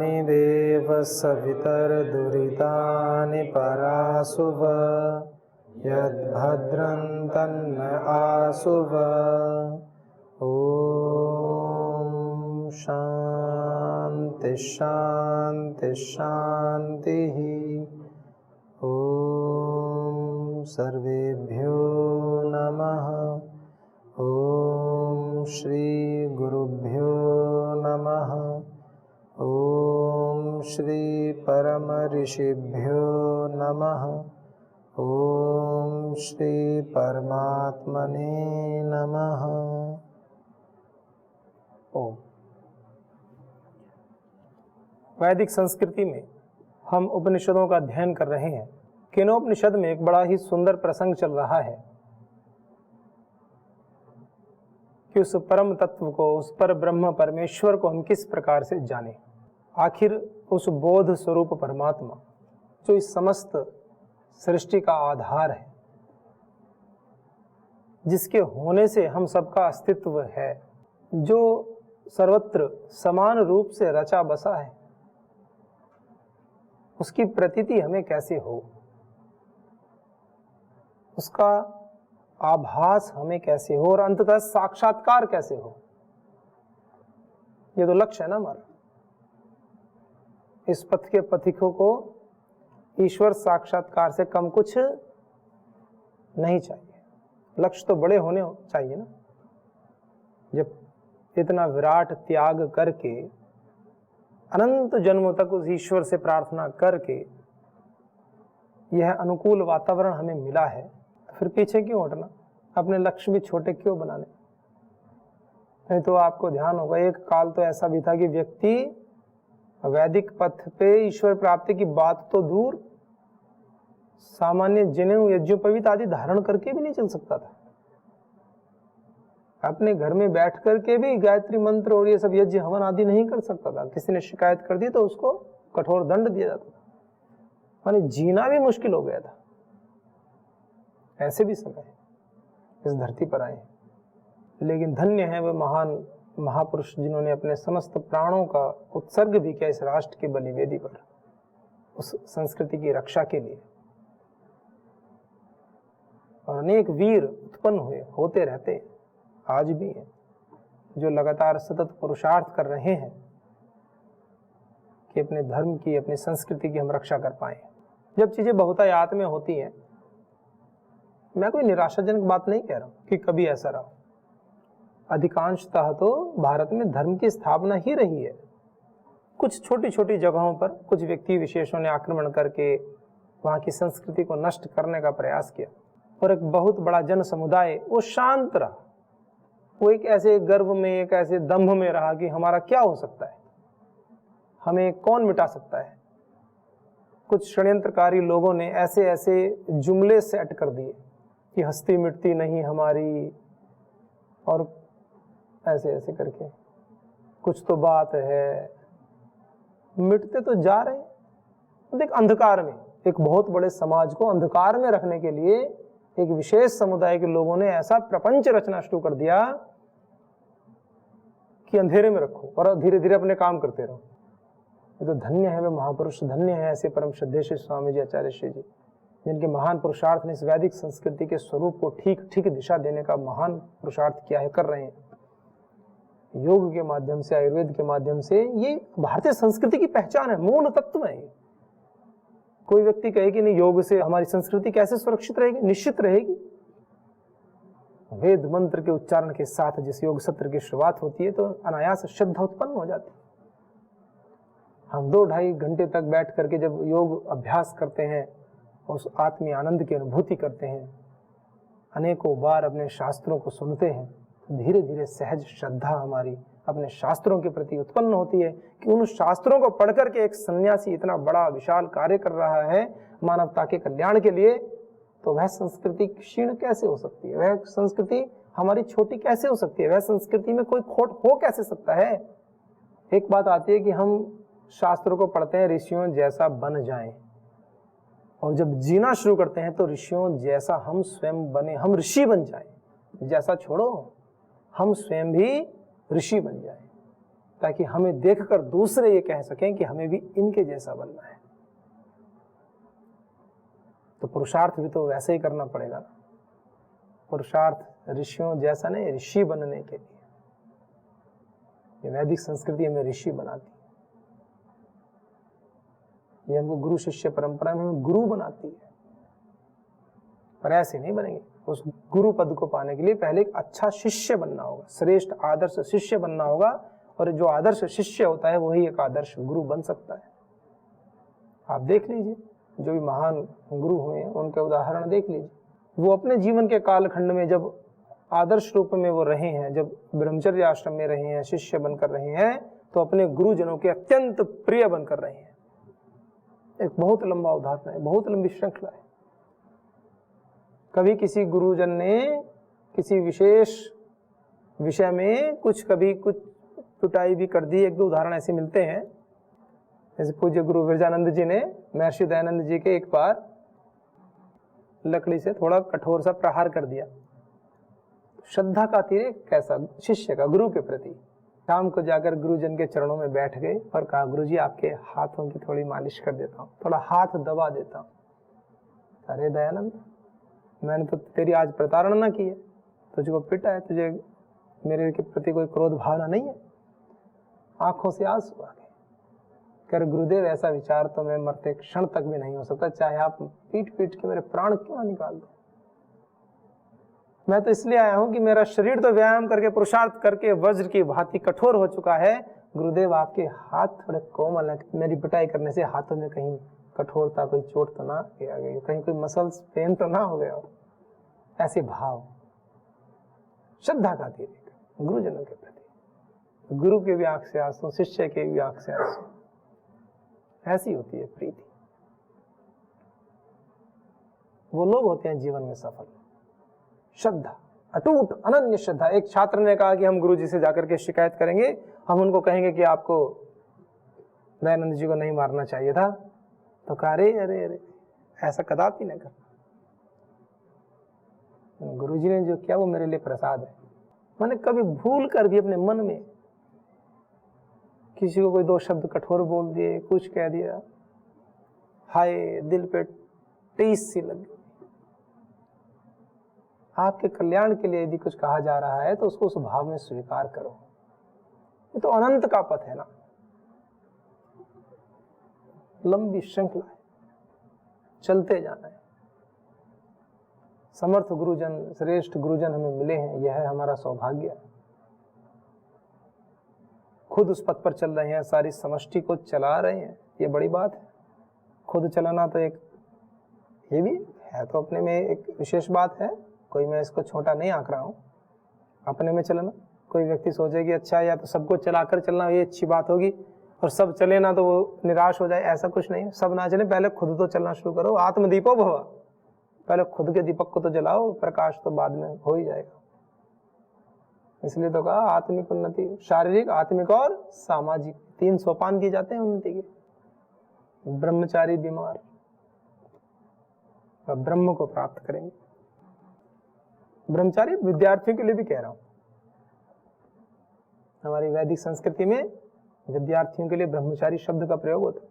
तानि देव सवितर्दुरितानि परासुव यद्भद्रं तन्न आसुव। ॐ शान्ति शान्ति शान्तिः। ॐ सर्वेभ्यो नमः। ॐ श्री गुरुभ्यो नमः। ॐ श्री परम ऋषिभ्यो नमः। ॐ श्री परमात्मने नमः। ओम। वैदिक संस्कृति में हम उपनिषदों का अध्ययन कर रहे हैं। केनोपनिषद में एक बड़ा ही सुंदर प्रसंग चल रहा है कि उस परम तत्व को, उस पर ब्रह्म परमेश्वर को हम किस प्रकार से जानें। आखिर उस बोध स्वरूप परमात्मा जो इस समस्त सृष्टि का आधार है, जिसके होने से हम सबका अस्तित्व है, जो सर्वत्र समान रूप से रचा बसा है, उसकी प्रतीति हमें कैसे हो, उसका आभास हमें कैसे हो और अंततः साक्षात्कार कैसे हो। ये तो लक्ष्य है ना हमारा। इस पथ के पथिकों को ईश्वर साक्षात्कार से कम कुछ नहीं चाहिए। लक्ष्य तो बड़े होने चाहिए ना। जब इतना विराट त्याग करके अनंत जन्मों तक उस ईश्वर से प्रार्थना करके यह अनुकूल वातावरण हमें मिला है, तो फिर पीछे क्यों हटना, अपने लक्ष्य भी छोटे क्यों बनाने। नहीं तो आपको ध्यान होगा, एक काल तो ऐसा भी था कि व्यक्ति वैदिक पथ पे ईश्वर प्राप्ति की बात तो दूर, सामान्य जनेऊ यज्ञोपवीत आदि धारण करके भी नहीं चल सकता था। अपने घर में बैठ करके भी गायत्री मंत्र और ये सब यज्ञ हवन आदि नहीं कर सकता था। किसी ने शिकायत कर दी तो उसको कठोर दंड दिया जाता था। माने जीना भी मुश्किल हो गया था। ऐसे भी समय इस धरती पर आए, लेकिन धन्य है वे महान महापुरुष जिन्होंने अपने समस्त प्राणों का उत्सर्ग भी किया इस राष्ट्र की बलिवेदी पर, उस संस्कृति की रक्षा के लिए। और अनेक वीर उत्पन्न हुए, होते रहते, आज भी हैं, जो लगातार सतत पुरुषार्थ कर रहे हैं कि अपने धर्म की, अपनी संस्कृति की हम रक्षा कर पाए। जब चीजें बहुतायात में होती हैं, मैं कोई निराशाजनक बात नहीं कह रहा हूं कि कभी ऐसा रहा। अधिकांशतः तो भारत में धर्म की स्थापना ही रही है। कुछ छोटी छोटी जगहों पर कुछ व्यक्ति विशेषों ने आक्रमण करके वहां की संस्कृति को नष्ट करने का प्रयास किया, और एक बहुत बड़ा जन समुदाय वो शांत रहा। वो एक ऐसे गर्व में, एक ऐसे दंभ में रहा कि हमारा क्या हो सकता है, हमें कौन मिटा सकता है। कुछ षड्यंत्रकारी लोगों ने ऐसे ऐसे जुमले सेट कर दिए कि हस्ती मिटती नहीं हमारी, और ऐसे ऐसे करके कुछ तो बात है, मिटते तो जा रहे हैं। देख, अंधकार में एक बहुत बड़े समाज को अंधकार में रखने के लिए एक विशेष समुदाय के लोगों ने ऐसा प्रपंच रचना शुरू कर दिया कि अंधेरे में रखो और धीरे धीरे अपने काम करते रहो। ये तो धन्य है वे महापुरुष, धन्य है ऐसे परम श्रद्धेय श्री स्वामी जी, आचार्य श्री जी, जिनके महान पुरुषार्थ ने इस वैदिक संस्कृति के स्वरूप को ठीक ठीक दिशा देने का महान पुरुषार्थ किया है, कर रहे हैं। योग के माध्यम से, आयुर्वेद के माध्यम से। ये भारतीय संस्कृति की पहचान है, मूल तत्व है। कोई व्यक्ति कहे कि नहीं, योग से हमारी संस्कृति कैसे सुरक्षित रहेगी? निश्चित रहेगी। वेद मंत्र के उच्चारण के साथ जिस योग सत्र की शुरुआत होती है तो अनायास श्रद्धा उत्पन्न हो जाती है। हम 2-2.5 घंटे तक बैठ करके जब योग अभ्यास करते हैं, उस आत्मीय आनंद की अनुभूति करते हैं, अनेकों बार अपने शास्त्रों को सुनते हैं, धीरे धीरे सहज श्रद्धा हमारी अपने शास्त्रों के प्रति उत्पन्न होती है कि उन शास्त्रों को पढ़ करके एक सन्यासी इतना बड़ा विशाल कार्य कर रहा है मानवता के कल्याण के लिए, तो वह संस्कृति क्षीण कैसे हो सकती है? वह संस्कृति हमारी छोटी कैसे हो सकती है? वह संस्कृति में कोई खोट हो कैसे सकता है? एक बात आती है कि हम शास्त्रों को पढ़ते हैं ऋषियों जैसा बन जाएं, और जब जीना शुरू करते हैं तो ऋषियों जैसा हम स्वयं बने, हम ऋषि बन जाएं। जैसा छोड़ो, हम स्वयं भी ऋषि बन जाएं। ताकि हमें देखकर दूसरे ये कह सकें कि हमें भी इनके जैसा बनना है। तो पुरुषार्थ भी तो वैसे ही करना पड़ेगा ना। पुरुषार्थ ऋषियों जैसा नहीं, ऋषि बनने के लिए। ये वैदिक संस्कृति हमें ऋषि बनाती है, ये हमको गुरु शिष्य परंपरा में हमें गुरु बनाती है। पर ऐसे नहीं बनेंगे। उस गुरु पद को पाने के लिए पहले एक अच्छा शिष्य बनना होगा, श्रेष्ठ आदर्श शिष्य बनना होगा। और जो आदर्श शिष्य होता है वही एक आदर्श गुरु बन सकता है। आप देख लीजिए, जो भी महान गुरु हुए हैं उनके उदाहरण देख लीजिए। वो अपने जीवन के कालखंड में जब आदर्श रूप में वो रहे हैं, जब ब्रह्मचर्य आश्रम में रहे हैं, शिष्य बनकर रहे हैं, तो अपने गुरुजनों के अत्यंत प्रिय बनकर रहे हैं। एक बहुत लंबा उदाहरण है, बहुत लंबी श्रृंखला है। कभी किसी गुरुजन ने किसी विशेष विषय में कभी कुछ पिटाई भी कर दी। एक दो उदाहरण ऐसे मिलते हैं। जैसे पूज्य गुरु विरजानंद जी ने महर्षि दयानंद जी के एक बार लकड़ी से थोड़ा कठोर सा प्रहार कर दिया। श्रद्धा का तीर कैसा शिष्य का गुरु के प्रति। शाम को जाकर गुरुजन के चरणों में बैठ गए और कहा, गुरुजी आपके हाथों की थोड़ी मालिश कर देता हूँ, थोड़ा हाथ दबा देता हूँ। अरे दयानंद, मैंने तो तेरी आज प्रताड़ना की है, तुझको पिटा है, तुझे मेरे के प्रति कोई क्रोध भावना नहीं है। आंखों से आंसू आ गए। कर गुरुदेव, ऐसा विचार तो मैं मरते क्षण तक भी नहीं हो सकता, चाहे आप पीट पीट के मेरे प्राण क्यों ना निकाल दो। मैं तो इसलिए आया हूं कि मेरा शरीर तो व्यायाम करके पुरुषार्थ करके वज्र की भांति कठोर हो चुका है। गुरुदेव आपके हाथ थोड़े कोमल है, मेरी पिटाई करने से हाथों में कहीं कठोरता, कोई चोट तो ना आ गई, कहीं कोई मसल्स पेन तो ना हो गया। ऐसे भाव श्रद्धा का तीर गुरुजनों के प्रति। गुरु के भी आंख से आंसू, शिष्य के भी आंख से आंसू। ऐसी होती है प्रीति। वो लोग होते हैं जीवन में सफल। श्रद्धा, अटूट अनन्य श्रद्धा। एक छात्र ने कहा कि हम गुरु जी से जाकर के शिकायत करेंगे, हम उनको कहेंगे कि आपको दयानंद जी को नहीं मारना चाहिए था। तो कहा, अरे अरे अरे, ऐसा कदापि न करना। गुरु जी ने जो किया वो मेरे लिए प्रसाद है। मैंने कभी भूल कर भी अपने मन में किसी को कोई दो शब्द कठोर बोल दिए, कुछ कह दिया, हाय दिल पे टीस सी लग गई। आपके कल्याण के लिए यदि कुछ कहा जा रहा है तो उसको उस भाव में स्वीकार करो। ये तो अनंत का पथ है ना, लंबी श्रृंखला है, चलते जाना है। समर्थ गुरुजन, श्रेष्ठ गुरुजन हमें मिले हैं, यह है हमारा सौभाग्य। खुद उस पथ पर चल रहे हैं, सारी समष्टि को चला रहे हैं, ये बड़ी बात है। खुद चलाना तो एक ये भी है, तो अपने में एक विशेष बात है। कोई मैं इसको छोटा नहीं आंक रहा हूँ। अपने में चलना, कोई व्यक्ति सोचे कि अच्छा या तो सबको चलाकर चलना ये अच्छी बात होगी और सब चले ना तो वो निराश हो जाए, ऐसा कुछ नहीं। सब ना चले, पहले खुद तो चलना शुरू करो। आत्मदीपो भव, पहले खुद के दीपक को तो जलाओ, प्रकाश तो बाद में हो ही जाएगा। इसलिए तो कहा आत्मिक उन्नति, शारीरिक, आत्मिक और सामाजिक, 3 सोपान दिए जाते हैं उन्नति के। ब्रह्मचारी बीमार ब्रह्म को प्राप्त करेंगे। ब्रह्मचारी विद्यार्थियों के लिए भी कह रहा हूं। हमारी वैदिक संस्कृति में विद्यार्थियों के लिए ब्रह्मचारी शब्द का प्रयोग होता है।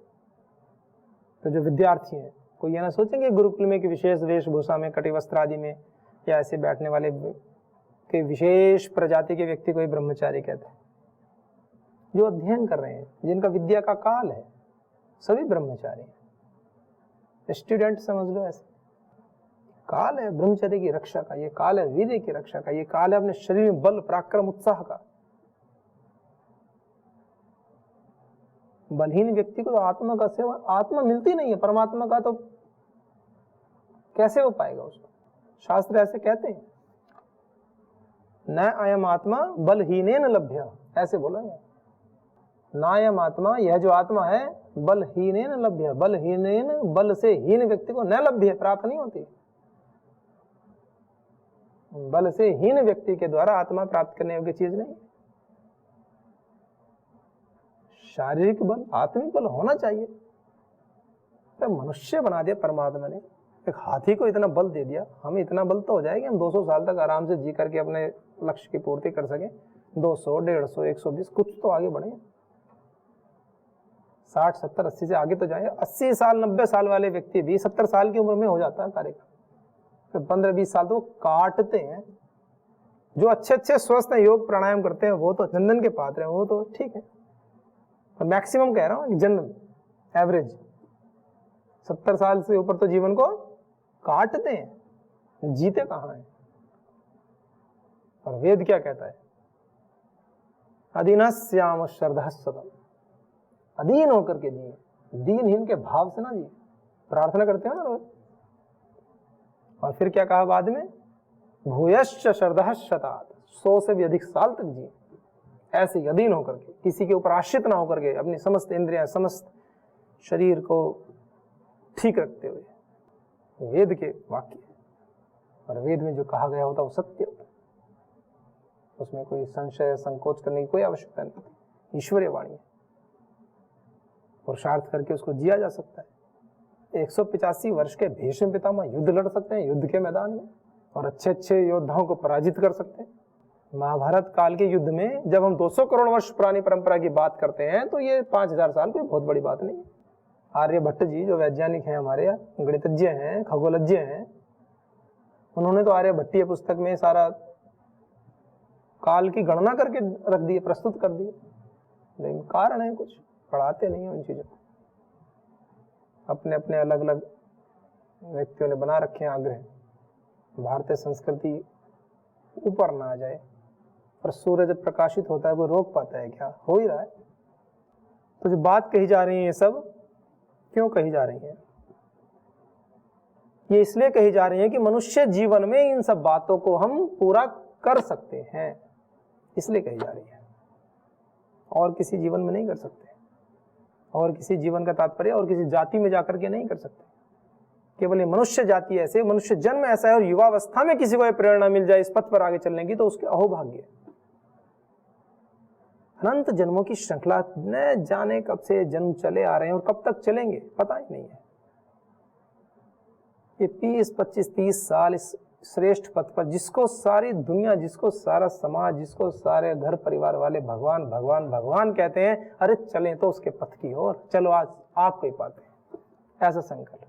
तो जो विद्यार्थी हैं, कोई ये ना सोचेंगे गुरुकुल में कि विशेष वेशभूषा में, कटिवस्त्र आदि में या ऐसे बैठने वाले के विशेष प्रजाति के व्यक्ति को ही ब्रह्मचारी कहते हैं। जो अध्ययन कर रहे हैं, जिनका विद्या का काल है, सभी ब्रह्मचारी हैं। स्टूडेंट समझ लो ऐसे। काल है ब्रह्मचर्य की रक्षा का, ये काल है वीर्य की रक्षा का, ये काल है अपने शरीर में बल, पराक्रम, उत्साह का। बलहीन व्यक्ति को तो आत्मा का सेवा, आत्मा मिलती नहीं है, परमात्मा का तो कैसे हो पाएगा उसको। शास्त्र ऐसे कहते हैं, न अयम आत्मा बलहीनेन लभ्य, ऐसे बोला है। नायम आत्मा, यह जो आत्मा है, बलहीनेन लभ्य, बलहीनेन, बल से हीन व्यक्ति को न लभ्य, प्राप्त नहीं होती। बल से हीन व्यक्ति के द्वारा आत्मा प्राप्त करने योग्य चीज नहीं। शारीरिक बल, आत्मिक बल होना चाहिए। तो मनुष्य बना दिया परमात्मा ने, एक हाथी को इतना बल दे दिया, हमें इतना बल तो हो जाए कि हम 200 साल तक आराम से जी करके अपने लक्ष्य की पूर्ति कर सकें। 200, 150, 120, कुछ तो आगे बढ़े। 60, 70, 80 से आगे तो जाए। 80 साल 90 साल वाले व्यक्ति भी 70 साल की उम्र में हो जाता है कार्यक्रम, फिर 15-20 साल तो काटते हैं। जो अच्छे अच्छे स्वस्थ हैं, योग प्राणायाम करते हैं, वो तो चंदन के पात्र हैं, वो तो ठीक है। और मैक्सिमम कह रहा हूँ, जनरल एवरेज 70 साल से ऊपर तो जीवन को काटते हैं, जीते कहाँ हैं। और वेद क्या कहता है? अधीनस्याम श्रद्धा सतम, अधीन होकर के जिए, दीनहीन के भाव से ना जिए। प्रार्थना करते हो ना रोज। और फिर क्या कहा बाद में? भूयश्च श्रद्धा शतात, 100 से भी अधिक साल तक जिए ऐसे ही अधीन होकर के, किसी के ऊपर आश्रित ना होकर के, अपनी समस्त इंद्रियां समस्त शरीर को ठीक रखते हुए। वेद के वाक्य, और वेद में जो कहा गया होता वो सत्य होता, उसमें कोई संशय संकोच करने की कोई आवश्यकता नहीं, ईश्वरीय वाणी है। पुरुषार्थ करके उसको जिया जा सकता है। 185 वर्ष के भीष्म पितामह युद्ध लड़ सकते हैं युद्ध के मैदान में, और अच्छे अच्छे योद्धाओं को पराजित कर सकते हैं। महाभारत काल के युद्ध में जब हम 200 करोड़ वर्ष पुरानी परंपरा की बात करते हैं तो ये 5000 साल कोई बहुत बड़ी बात नहीं है। आर्यभट्ट जी जो वैज्ञानिक हैं हमारे, गणितज्ञ हैं, खगोलज्ञ हैं, उन्होंने तो आर्यभट्टीय पुस्तक में सारा काल की गणना करके रख दिए, प्रस्तुत कर दिए। लेकिन कारण है कुछ पढ़ाते नहीं है उन चीजों को। अपने अपने अलग अलग व्यक्तियों ने बना रखे हैं आग्रह, भारतीय संस्कृति ऊपर ना आ जाए। पर सूर्य जब प्रकाशित होता है वो रोक पाता है क्या? हो ही रहा है। तो जो बात कही जा रही है, ये सब क्यों कही जा रही है? ये इसलिए कही जा रही है कि मनुष्य जीवन में इन सब बातों को हम पूरा कर सकते हैं, इसलिए कही जा रही है। और किसी जीवन में नहीं कर सकते, और किसी जीवन का तात्पर्य और किसी जाति में जाकर के नहीं कर सकते। केवल ये मनुष्य जाति ऐसे, मनुष्य जन्म ऐसा है, और युवावस्था में किसी को ये प्रेरणा मिल जाए इस पथ पर आगे चलने की, तो उसके अहोभाग्य। अनंत जन्मों की श्रृंखला, न जाने कब से जन्म चले आ रहे हैं और कब तक चलेंगे पता ही नहीं है। ये 20, 25, 30 साल इस श्रेष्ठ पथ पर, जिसको सारी दुनिया, जिसको सारा समाज, जिसको सारे घर परिवार वाले भगवान भगवान भगवान कहते हैं, अरे चलें तो उसके पथ की ओर, चलो आज आपको ही पाते हैं। ऐसा संकल्प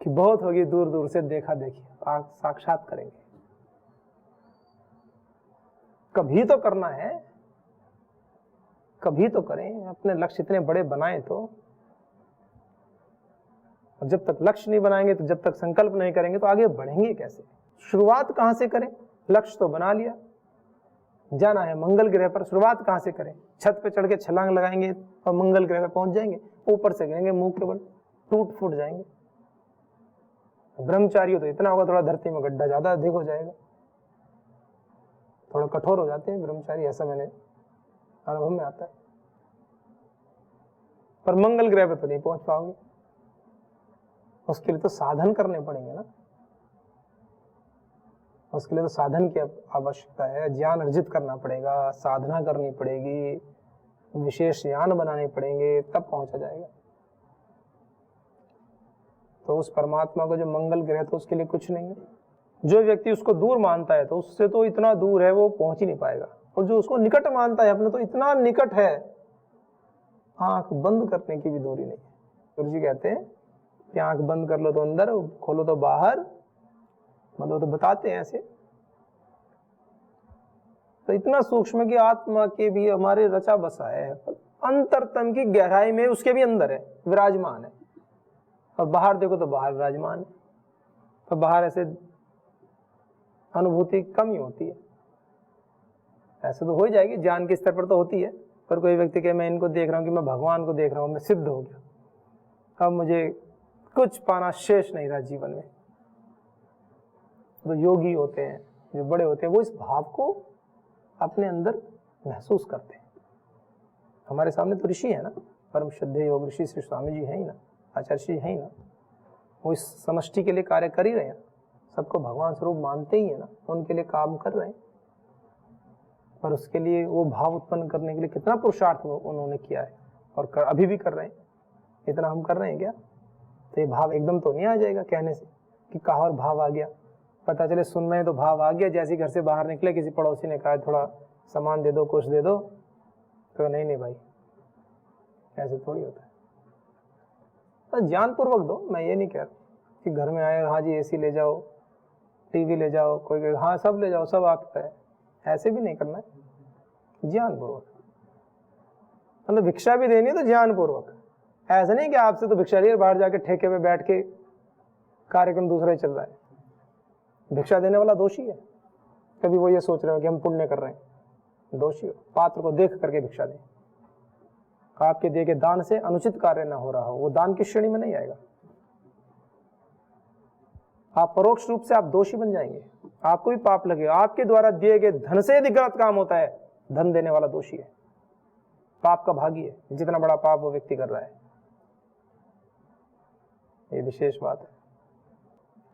कि बहुत होगी दूर दूर से देखा देखी, आज साक्षात करेंगे। कभी तो करना है, कभी तो करें, अपने लक्ष्य इतने बड़े बनाएं तो। और जब तक लक्ष्य नहीं बनाएंगे, तो जब तक संकल्प नहीं करेंगे, तो आगे बढ़ेंगे कैसे? शुरुआत कहां से करें? लक्ष्य तो बना लिया, जाना है मंगल ग्रह पर, शुरुआत कहां से करें? छत पे चढ़ के छलांग लगाएंगे और मंगल ग्रह पर पहुंच जाएंगे? ऊपर से गिरेंगे मुंह के बल, टूट फूट जाएंगे। ब्रह्मचारी हो तो इतना होगा, थोड़ा धरती में गड्ढा ज्यादा अधिक हो जाएगा, थोड़ा कठोर हो जाते हैं ब्रह्मचारी, ऐसा मैंने अनुभव में आता है। पर मंगल ग्रह पे तो नहीं पहुंच पाओगे, उसके लिए तो साधन करने पड़ेंगे ना। उसके लिए तो साधन की आवश्यकता है, ज्ञान अर्जित करना पड़ेगा, साधना करनी पड़ेगी, विशेष यान बनाने पड़ेंगे, तब पहुंचा जाएगा। तो उस परमात्मा को जो मंगल ग्रह, तो उसके लिए कुछ नहीं है। जो व्यक्ति उसको दूर मानता है तो उससे तो इतना दूर है वो पहुंच ही नहीं पाएगा, और जो उसको निकट मानता है अपने, तो इतना निकट है, आंख बंद करने की भी दूरी नहीं है। गुरु जी कहते हैं कि आंख बंद कर लो तो अंदर, खोलो तो बाहर, मतलब तो बताते हैं ऐसे। तो इतना सूक्ष्म कि आत्मा के भी हमारे रचा बसा है, अंतरतम की गहराई में उसके भी अंदर है, विराजमान है। और बाहर देखो तो बाहर विराजमान है, तो बाहर ऐसे अनुभूति कम ही होती है। ऐसे तो हो ही जाएगी, ज्ञान के स्तर पर तो होती है, पर कोई व्यक्ति कहे मैं इनको देख रहा हूं कि मैं भगवान को देख रहा हूं, मैं सिद्ध हो गया, अब मुझे कुछ पाना शेष नहीं रहा जीवन में। तो योगी होते हैं, जो बड़े होते हैं, वो इस भाव को अपने अंदर महसूस करते हैं। हमारे सामने तो ऋषि है ना, परम श्रद्धेय योग ऋषि श्री स्वामी जी हैं ही ना, आचार्य जी हैं ही ना, वो इस समष्टि के लिए कार्य कर ही रहे हैं, सबको भगवान स्वरूप मानते ही है ना, उनके लिए काम कर रहे हैं। पर उसके लिए वो भाव उत्पन्न करने के लिए कितना पुरुषार्थ उन्होंने किया है, और अभी भी कर रहे हैं। इतना हम कर रहे हैं क्या? तो ये भाव एकदम तो नहीं आ जाएगा कहने से कि कहा और भाव आ गया, पता चले सुन रहे हैं तो भाव आ गया। जैसे घर से बाहर निकले, किसी पड़ोसी ने कहा थोड़ा सामान दे दो, कुछ दे दो, तो नहीं भाई, ऐसे थोड़ी होता है। तो ज्ञान पूर्वक दो, मैं ये नहीं कह रहा कि घर में आए हाँ जी एसी ले जाओ, टीवी ले जाओ, कोई हाँ सब ले जाओ, सब आपका है, ऐसे भी नहीं करना है। ज्ञान पूर्वक, मतलब भिक्षा भी देनी है तो ज्ञान पूर्वक, ऐसा नहीं कि आपसे तो भिक्षा लिया बाहर जाके ठेके पे बैठ के कार्यक्रम दूसरा ही चल रहा है। भिक्षा देने वाला दोषी है, कभी वो ये सोच रहे हो कि हम पुण्य कर रहे हैं, दोषी हो। पात्र को देख करके भिक्षा दें, आपके दिए गए दान से अनुचित कार्य ना हो रहा हो, वो दान की श्रेणी में नहीं आएगा। आप परोक्ष रूप से आप दोषी बन जाएंगे, आपको भी पाप लगेगा। आपके द्वारा दिए गए धन से यदि गलत काम होता है, धन देने वाला दोषी है, पाप का भागी है, जितना बड़ा पाप वो व्यक्ति कर रहा है। ये विशेष बात है।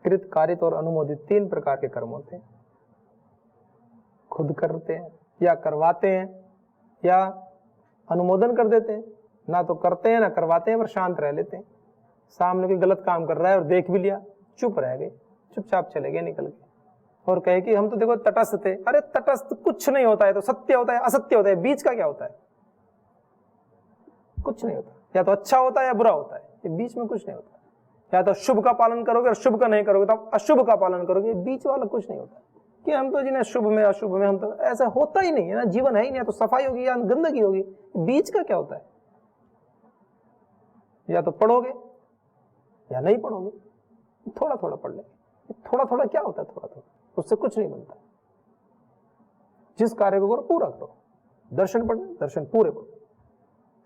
कृत, कारित और अनुमोदित 3 प्रकार के कर्म होते हैं। खुद करते हैं या करवाते हैं या अनुमोदन कर देते हैं, ना तो करते हैं ना करवाते हैं, पर शांत रह लेते हैं। सामने कोई गलत काम कर रहा है और देख भी लिया, चुप रह गए, चुपचाप चले गए निकल गए, और कहे कि हम तो देखो तटस्थ थे। अरे तटस्थ कुछ नहीं होता है, तो सत्य होता है असत्य होता है, बीच का क्या होता है? कुछ नहीं होता, या तो अच्छा होता है या बुरा होता है, ये बीच में कुछ नहीं होता। या तो शुभ का पालन करोगे और शुभ का नहीं करोगे तो अशुभ का पालन करोगे, बीच वाला कुछ नहीं होता कि हम तो जिन्हें शुभ में अशुभ में, हम तो ऐसा होता ही नहीं है ना, जीवन है ही नहीं। तो सफाई होगी या गंदगी होगी, बीच का क्या होता है? या तो पढ़ोगे या नहीं पढ़ोगे, थोड़ा थोड़ा पढ़ लेंगे। थोड़ा थोड़ा क्या होता है? थोड़ा थोड़ा, उससे कुछ नहीं बनता। जिस कार्य को करो पूरा करो। दर्शन पढ़ना, दर्शन पूरे पढ़ो।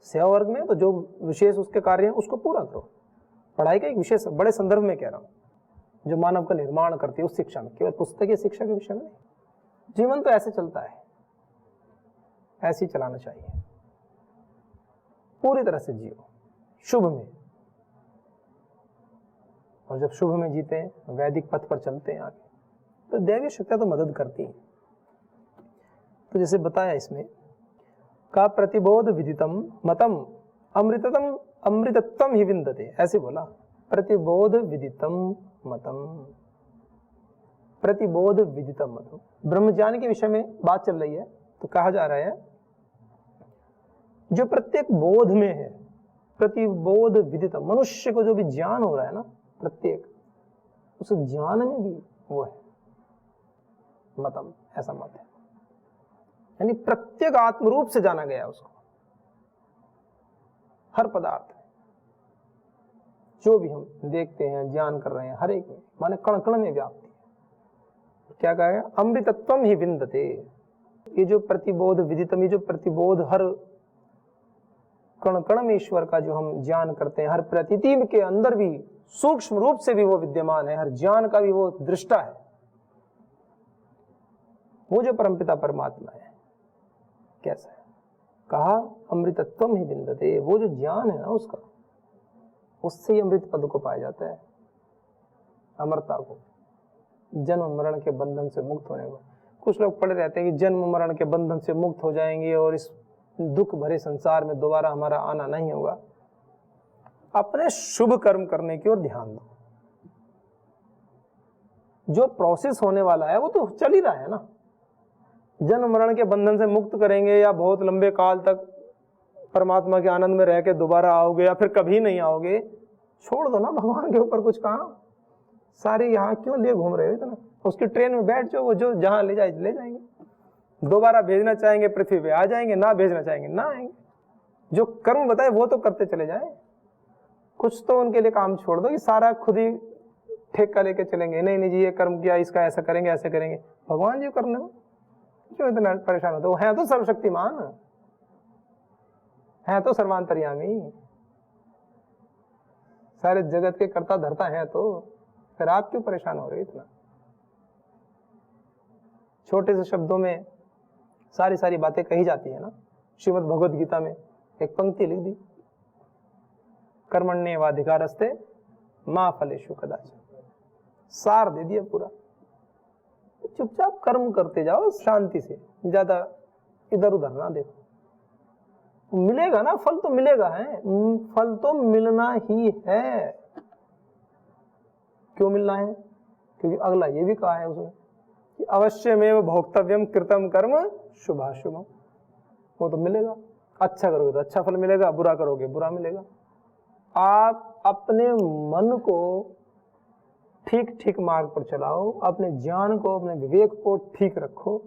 सेवा वर्ग में तो जो विशेष उसके कार्य हैं उसको पूरा करो। पढ़ाई का एक विशेष बड़े संदर्भ में कह रहा हूं, जो मानव का निर्माण करती है उस शिक्षा में, केवल पुस्तकीय शिक्षा के विषय में नहीं। जीवन तो ऐसे चलता है, ऐसे ही चलाना चाहिए। पूरी तरह से जियो शुभ में, और जब शुभ में जीते हैं, वैदिक पथ पर चलते हैं आगे, तो दैवीय शक्तियां तो मदद करती हैं। तो जैसे बताया इसमें का प्रतिबोध विदितम मतम अमृततम अमृतत्वम ही विन्दते, ऐसे बोला। प्रतिबोध विदितम मतम, प्रतिबोध विदितम मतम। ब्रह्मज्ञान के विषय में बात चल रही है, तो कहा जा रहा है जो प्रत्येक बोध में है, प्रतिबोध विदितम, मनुष्य को जो भी ज्ञान हो रहा है ना, प्रत्येक उस ज्ञान में भी वो है मतम, ऐसा मत है। यानी प्रत्येक आत्मरूप से जाना गया उसको। हर पदार्थ जो भी हम देखते हैं, ज्ञान कर रहे हैं, हर एक में, माने कण कण में व्याप्ति है। क्या कहेगा? अमृतत्वम ही विन्दते। ये जो प्रतिबोध विदितम, ये जो प्रतिबोध, हर कण कण में ईश्वर का जो हम ज्ञान करते हैं, हर प्रतीति के अंदर भी सूक्ष्म रूप से भी वो विद्यमान है, हर ज्ञान का भी वो दृष्टा है, वो जो परमपिता परमात्मा है। कैसा है? कहा अमृतत्वम ही विन्दते। वो जो ज्ञान है ना उसका, उससे ही अमृत पद को पाया जाता है, अमरता को, जन्म मरण के बंधन से मुक्त होने को। कुछ लोग पढ़े रहते हैं कि जन्म मरण के बंधन से मुक्त हो जाएंगे और इस दुख भरे संसार में दोबारा हमारा आना नहीं होगा। अपने शुभ कर्म करने की ओर ध्यान दो। जो प्रोसेस होने वाला है वो तो चल ही रहा है ना। जन्म मरण के बंधन से मुक्त करेंगे या बहुत लंबे काल तक परमात्मा के आनंद में रह के दोबारा आओगे या फिर कभी नहीं आओगे, छोड़ दो ना भगवान के ऊपर कुछ काम। सारे यहाँ क्यों लिए घूम रहे हो इतना? उसकी ट्रेन में बैठ जाओ, वो जो जहां ले जाए ले जाएंगे। दोबारा भेजना चाहेंगे पृथ्वी पे आ जाएंगे, ना भेजना चाहेंगे ना आएंगे। जो कर्म बताए वो तो करते चले जाए, कुछ तो उनके लिए काम छोड़ दो कि सारा खुद ही ठेका लेके चलेंगे। नहीं नहीं जी ये कर्म किया, इसका ऐसा करेंगे ऐसे करेंगे। भगवान जी करने दो, क्यों इतना परेशान होते? वो है तो सर्वशक्तिमान, है तो सर्वांतर्यामी, सारे जगत के कर्ता धर्ता है, तो फिर आप क्यों परेशान हो रहे इतना? छोटे से शब्दों में सारी सारी बातें कही जाती है ना। श्रीमद् भगवद गीता में एक पंक्ति लिख दी, कर्मण्येवाधिकारस्ते मा फलेषु कदाचन। सार दे दिया पूरा। चुपचाप कर्म करते जाओ शांति से, ज्यादा इधर उधर ना देखो। मिलेगा ना फल, तो मिलेगा है, फल तो मिलना ही है। क्यों मिलना है? क्योंकि अगला ये भी कहा है उसमें अवश्यमेव भोक्तव्यम कृतम कर्म शुभाशुभम, वो तो मिलेगा। अच्छा करोगे तो अच्छा फल मिलेगा, बुरा करोगे बुरा मिलेगा। आप अपने मन को ठीक ठीक मार्ग पर चलाओ, अपने ज्ञान को, अपने विवेक को ठीक रखो,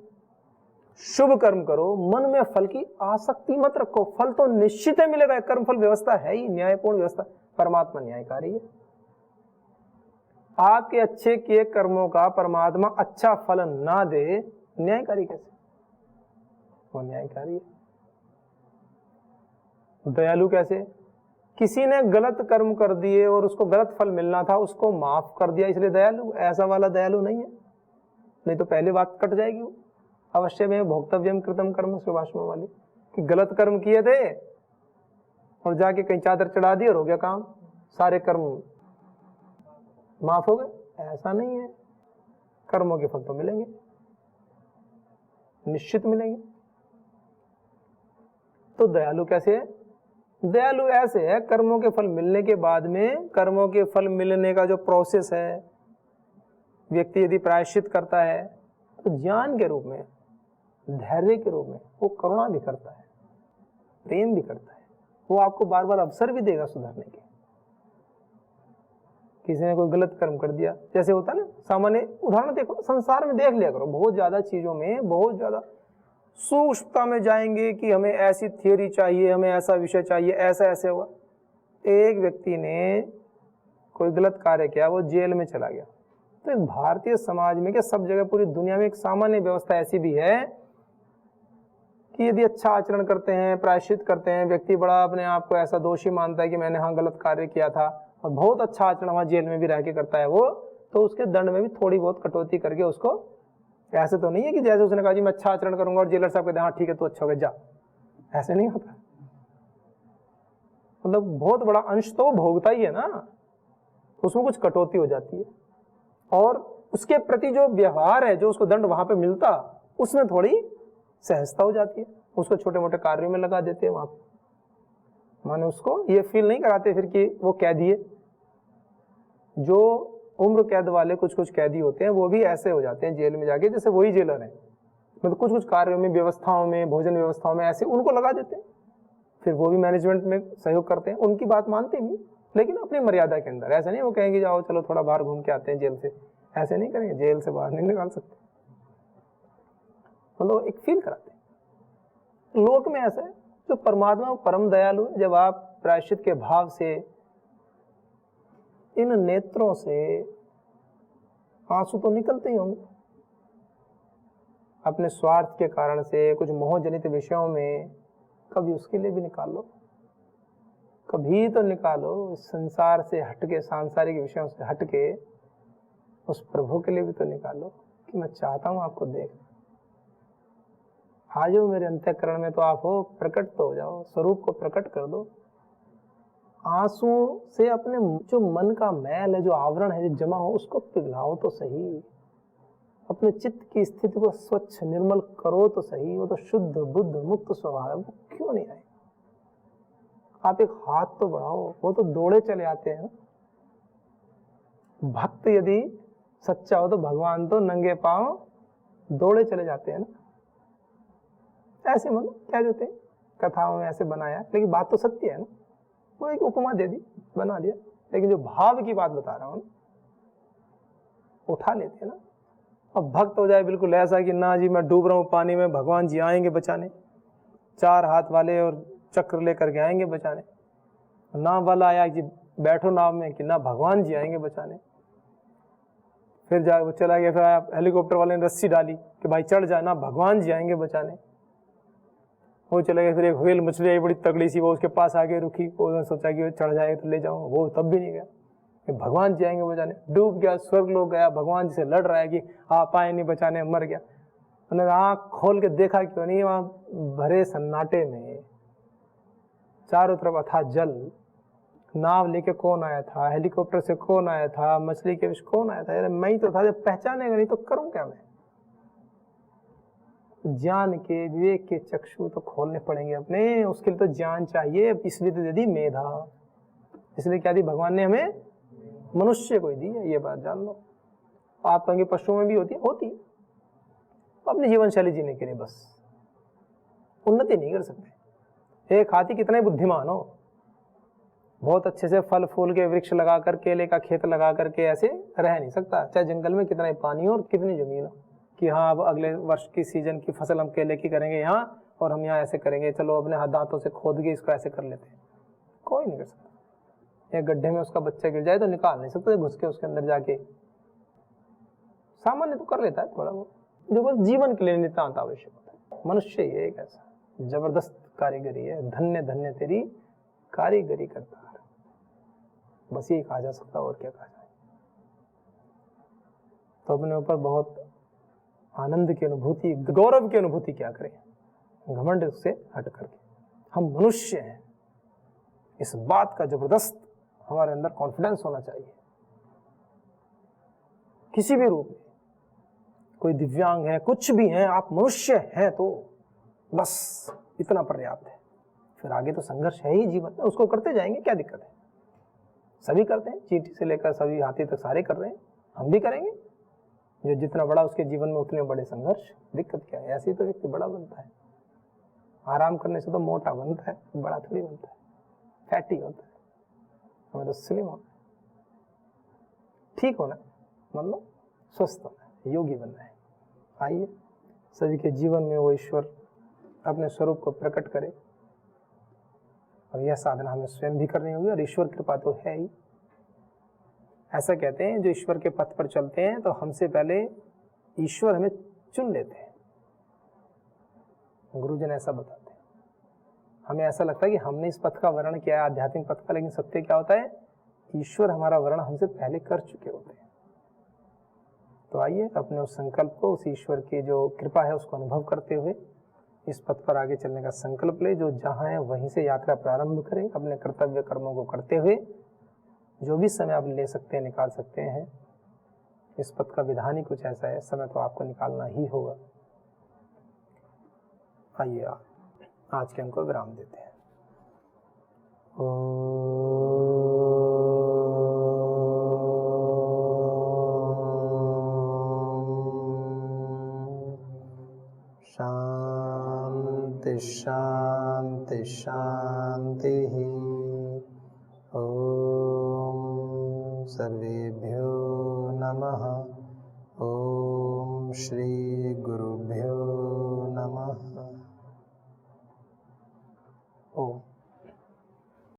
शुभ कर्म करो, मन में फल की आसक्ति मत रखो। फल तो निश्चित है मिलेगा, कर्म फल व्यवस्था है ही, न्यायपूर्ण व्यवस्था। परमात्मा न्यायकारी है। आपके अच्छे किए कर्मों का परमात्मा अच्छा फल ना दे, न्यायकारी कैसे? वो न्यायकारी है। दयालु कैसे? किसी ने गलत कर्म कर दिए और उसको गलत फल मिलना था, उसको माफ कर दिया इसलिए दयालु। ऐसा वाला दयालु नहीं है, नहीं तो पहले बात कट जाएगी। वो अवश्य में भोक्तव्यम कृतम कर्म शुभाशुभम वाली, कि गलत कर्म किए थे और जाके कहीं चादर चढ़ा दी और हो गया काम, सारे कर्म माफ हो गए। ऐसा नहीं है। कर्मों के फल तो मिलेंगे, निश्चित मिलेंगे। तो दयालु कैसे है? दयालु ऐसे है, कर्मों के फल मिलने के बाद में, कर्मों के फल मिलने का जो प्रोसेस है, व्यक्ति यदि प्रायश्चित करता है तो ज्ञान के रूप में, धैर्य के रूप में वो करुणा भी करता है, प्रेम भी करता है। वो आपको बार बार अवसर भी देगा सुधरने के। किसी ने कोई गलत कर्म कर दिया, जैसे होता है ना, सामान्य उदाहरण देखो, संसार में देख लिया करो, बहुत ज्यादा चीजों में बहुत ज्यादा सूक्ष्मता में जाएंगे कि हमें ऐसी थियोरी चाहिए, हमें ऐसा विषय चाहिए, ऐसा ऐसे हुआ। एक व्यक्ति ने कोई गलत कार्य किया, वो जेल में चला गया। तो एक भारतीय समाज में, क्या सब जगह पूरी दुनिया में एक सामान्य व्यवस्था ऐसी भी है कि यदि अच्छा आचरण करते हैं, प्रायश्चित करते हैं, व्यक्ति बड़ा अपने आप को ऐसा दोषी मानता है कि मैंने हाँ गलत कार्य किया था, और बहुत अच्छा आचरण वहां जेल में भी रह के करता है वो, तो उसके दंड में भी थोड़ी बहुत कटौती करके उसको, ऐसे तो नहीं है कि जैसे उसने कहा जी मैं अच्छा आचरण करूंगा और जेलर साहब कहते हैं हाँ ठीक है तो अच्छा हो गया जा, ऐसे नहीं होता। मतलब बहुत बड़ा अंश तो भोगता ही है ना, उसमें कुछ कटौती हो जाती है, और उसके प्रति जो व्यवहार है, जो उसको दंड वहां पे मिलता, उसमें थोड़ी सहजता हो जाती है। उसको छोटे मोटे कार्यों में लगा देते हैं वहां पे, माने उसको ये फील नहीं कराते फिर कि वो कैदी है। जो उम्र कैद वाले कुछ कुछ कैदी होते हैं वो भी ऐसे हो जाते हैं जेल में जाके जैसे वही जेलर हैं। मतलब कुछ कुछ कार्यों में, व्यवस्थाओं में, भोजन व्यवस्थाओं में ऐसे उनको लगा देते हैं, फिर वो भी मैनेजमेंट में सहयोग करते हैं, उनकी बात मानते भी, लेकिन अपनी मर्यादा के अंदर। ऐसा नहीं वो कहेंगे जाओ चलो थोड़ा बाहर घूम के आते हैं जेल से, ऐसे नहीं करेंगे, जेल से बाहर नहीं निकाल सकते। मतलब एक फील कराते हैं। लोक में ऐसा है, जो परमात्मा परम दयालु है। जब आप प्रायश्चित के भाव से, इन नेत्रों से आंसू तो निकलते ही होंगे, अपने स्वार्थ के कारण से, कुछ मोहजनित विषयों में, कभी उसके लिए भी निकाल लो, कभी तो निकालो। इस संसार से हटके, सांसारिक विषयों से हटके उस प्रभु के लिए भी तो निकालो कि मैं चाहता हूं आपको देख। आ जाओ मेरे अंतःकरण में, तो आप हो, प्रकट तो हो जाओ, स्वरूप को प्रकट कर दो। आंसुओं से अपने जो मन का मैल है, जो आवरण है, जो जमा हो, उसको पिघलाओ तो सही। अपने चित्त की स्थिति को स्वच्छ निर्मल करो तो सही। वो तो शुद्ध बुद्ध मुक्त स्वभाव है, वो क्यों नहीं आए? आप एक हाथ तो बढ़ाओ, वो तो दौड़े चले आते हैं। भक्त यदि सच्चा हो तो भगवान तो नंगे पांव दौड़े चले जाते हैं ना। ऐसे मतलब क्या देते हैं, कथाओं में ऐसे बनाया, लेकिन बात तो सत्य है ना। वो एक उपमा दे दी, बना दिया, लेकिन जो भाव की बात बता रहा हूं ना, उठा लेते हैं ना। अब भक्त हो जाए बिल्कुल ऐसा कि ना जी मैं डूब रहा हूं पानी में, भगवान जी आएंगे बचाने, 4 हाथ वाले और चक्र लेकर के आएंगे बचाने। नाव वाला आया कि बैठो नाव में, कि ना भगवान जी आएंगे बचाने। फिर जा वो चला गया, फिर आया हेलीकॉप्टर वाले ने रस्सी डाली कि भाई चढ़ जाए, ना भगवान जी आएंगे बचाने। वो चले गए, फिर एक व्हेल मछली आई बड़ी तगड़ी सी, वो उसके पास आके रुकी, उसने सोचा कि वो चढ़ जाएगा तो ले जाऊँ, वो तब भी नहीं गया कि भगवान जी आएंगे बचाने। डूब गया, स्वर्ग लोग गया, भगवान जी से लड़ रहा है कि आप आए नहीं बचाने, मर गया। उन्होंने आँख खोल के देखा क्यों नहीं, वहाँ भरे सन्नाटे में चारों तरफ अथाह जल, नाव लेके कौन आया था, हेलीकॉप्टर से कौन आया था, मछली के विष कौन आया था, मैं ही तो था। जब पहचानेगा नहीं तो करूं क्या मैं? ज्ञान के, विवेक के चक्षु तो खोलने पड़ेंगे अपने, उसके लिए तो ज्ञान चाहिए। इसलिए तो दी मेधा, इसलिए क्या दी भगवान ने हमें, मनुष्य को दी है। ये बात जान लो। आप कहेंगे पशुओं में भी होती है, अपनी जीवन शैली जीने के लिए बस, उन्नति नहीं कर सकते। एक हाथी कितना ही बुद्धिमान हो, बहुत अच्छे से फल फूल के वृक्ष लगा कर, केले का खेत लगा करके ऐसे रह नहीं सकता, चाहे जंगल में कितना ही पानी हो और कितनी जमीन हो, कि हाँ अब अगले वर्ष की सीजन की फसल हम केले की करेंगे यहाँ, और हम यहाँ ऐसे करेंगे, चलो अपने हाथ दांतों से खोद के इसको ऐसे कर लेते हैं। कोई नहीं कर सकता। एक गड्ढे में उसका बच्चा गिर जाए तो निकाल नहीं सकते घुस के उसके अंदर जाके। सामान्य तो कर लेता है थोड़ा बहुत, जो बस जीवन के लिए नितांत आवश्यक होता है। मनुष्य ये एक ऐसा जबरदस्त कारीगरी है, धन्य धन्य तेरी कारीगरी करता है, बस यही कहा जा सकता है, और क्या कहा जाए। तो अपने ऊपर बहुत आनंद की अनुभूति, गौरव की अनुभूति क्या करें, घमंड से हट करके हम मनुष्य हैं, इस बात का जबरदस्त हमारे अंदर कॉन्फिडेंस होना चाहिए। किसी भी रूप में, कोई दिव्यांग है, कुछ भी है, आप मनुष्य हैं तो बस इतना पर्याप्त है। फिर आगे तो संघर्ष है ही जीवन में, उसको करते जाएंगे, क्या दिक्कत है। सभी करते हैं, चींटी से लेकर सभी हाथी तक सारे कर रहे हैं, हम भी करेंगे। जो जितना बड़ा उसके जीवन में उतने बड़े संघर्ष, दिक्कत क्या है। ऐसे ही तो व्यक्ति बड़ा बनता है। आराम करने से तो मोटा बनता है, बड़ा थोड़ी बनता है, फैटी होता है। हमें तो स्लिम होना है, ठीक होना है, मतलब स्वस्थ होना है, योगी बनना है। आइए सभी के जीवन में वो ईश्वर अपने स्वरूप को प्रकट करे, और यह साधना हमें स्वयं भी करनी होगी, और ईश्वर कृपा तो है ही। ऐसा कहते हैं, जो ईश्वर के पथ पर चलते हैं तो हमसे पहले ईश्वर हमें चुन लेते हैं। गुरुजन ऐसा बताते हैं। हमें ऐसा लगता है कि हमने इस पथ का वर्ण किया है, आध्यात्मिक पथ का, लेकिन सत्य क्या होता है, ईश्वर हमारा वर्ण हमसे पहले कर चुके होते हैं। तो आइए अपने उस संकल्प को, उस ईश्वर की जो कृपा है उसको अनुभव करते हुए इस पथ पर आगे चलने का संकल्प ले। जो जहाँ है वहीं से यात्रा प्रारंभ करें, अपने कर्तव्य कर्मों को करते हुए। जो भी समय आप ले सकते हैं, निकाल सकते हैं। इस पथ का विधान ही कुछ ऐसा है, समय तो आपको निकालना ही होगा। आइए आज के अंक को विराम देते हैं। शांति शांति शांति। ओम सर्वेभ्यो नमः। ओम श्री गुरुभ्यो नमः। ओम।